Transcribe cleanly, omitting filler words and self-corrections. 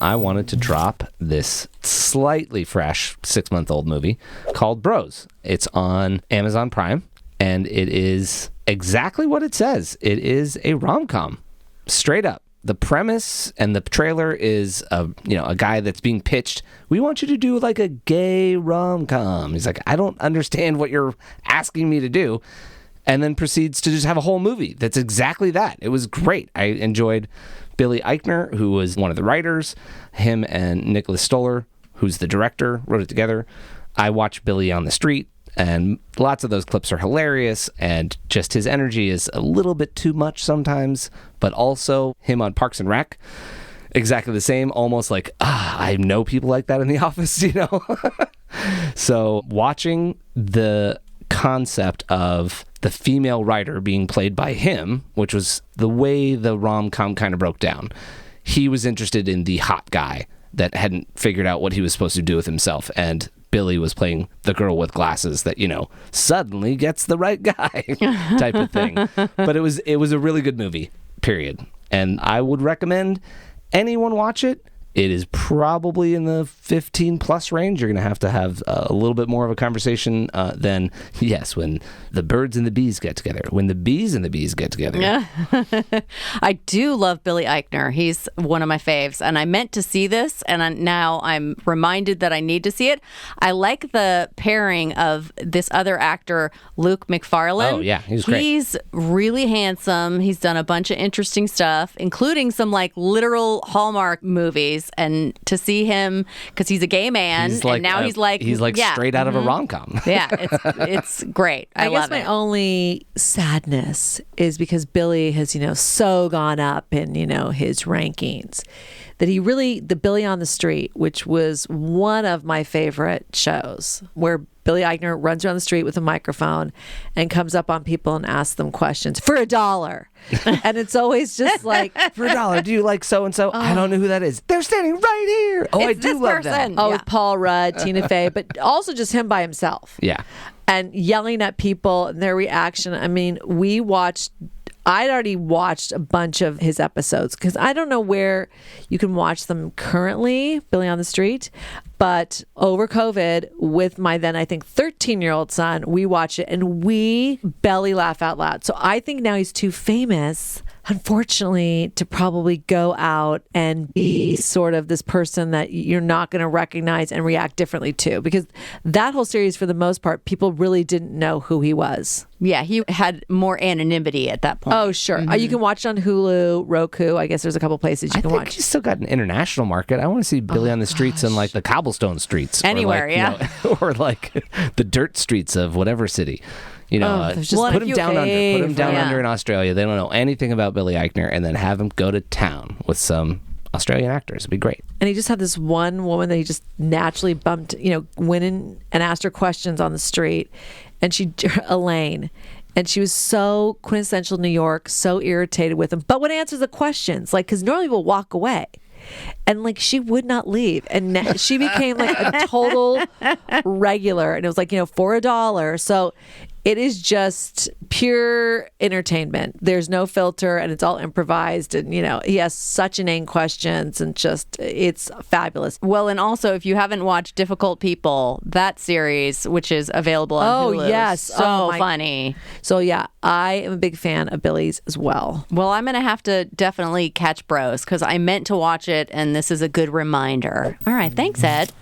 I wanted to drop this slightly fresh 6-month-old movie called Bros. It's on Amazon Prime, and it is exactly what it says. It is a rom-com, straight up. The premise and the trailer is a guy that's being pitched. We want you to do like a gay rom-com. He's like, I don't understand what you're asking me to do. And then proceeds to just have a whole movie that's exactly that. It was great. I enjoyed Billy Eichner, who was one of the writers. Him and Nicholas Stoller, who's the director, wrote it together. I watched Billy on the Street, and lots of those clips are hilarious, and just his energy is a little bit too much sometimes, but also him on Parks and Rec, exactly the same, almost like, I know people like that in the office, So watching the concept of the female writer being played by him, which was the way the rom-com kind of broke down. He was interested in the hot guy that hadn't figured out what he was supposed to do with himself, and Billy was playing the girl with glasses that, suddenly gets the right guy type of thing. But it was a really good movie, period. And I would recommend anyone watch it. It is probably in the 15 plus range. You're going to have a little bit more of a conversation than, yes, when the birds and the bees get together, when the bees and the bees get together. Yeah. I do love Billy Eichner. He's one of my faves. And I meant to see this, and now I'm reminded that I need to see it. I like the pairing of this other actor, Luke Macfarlane. Oh, yeah. He's great. He's really handsome. He's done a bunch of interesting stuff, including some literal Hallmark movies. And to see him, because he's a gay man, and now he's straight out of a rom-com. Yeah, it's great. I love guess my it. only sadness is because Billy has, so gone up in, his rankings that the Billy on the Street, which was one of my favorite shows, where Billy Eichner runs around the street with a microphone and comes up on people and asks them questions for $1. And it's always just like, for $1, do you like so-and-so? I don't know who that is. They're standing right here. Oh, I do love them. Oh, with Paul Rudd, Tina Fey, but also just him by himself. Yeah. And yelling at people and their reaction. I mean, I'd already watched a bunch of his episodes because I don't know where you can watch them currently, Billy on the Street. But over COVID, with my then, I think, 13-year-old son, we watch it and we belly laugh out loud. So I think now he's too famous, unfortunately, to probably go out and be sort of this person that you're not going to recognize and react differently to. Because that whole series, for the most part, people really didn't know who he was. Yeah, he had more anonymity at that point. Oh, sure. Mm-hmm. You can watch it on Hulu, Roku. I guess there's a couple places you can watch. He's still got an international market. I want to see Billy on the streets and the cobblestone streets. Anywhere, or the dirt streets of whatever city. Put him down under in Australia. They don't know anything about Billy Eichner, and then have him go to town with some Australian actors. It'd be great. And he just had this one woman that he just naturally bumped, went in and asked her questions on the street. And Elaine, and she was so quintessential New York, so irritated with him, but would answer the questions, because normally people walk away. And she would not leave. And she became a total regular. And it was for $1. So it is just pure entertainment. There's no filter and it's all improvised. And, he has such inane questions and it's fabulous. Well, and also, if you haven't watched Difficult People, that series, which is available on Hulu. Oh, yes. So funny. So, yeah, I am a big fan of Billy's as well. Well, I'm going to have to definitely catch Bros because I meant to watch it, and this is a good reminder. All right. Thanks, Ed.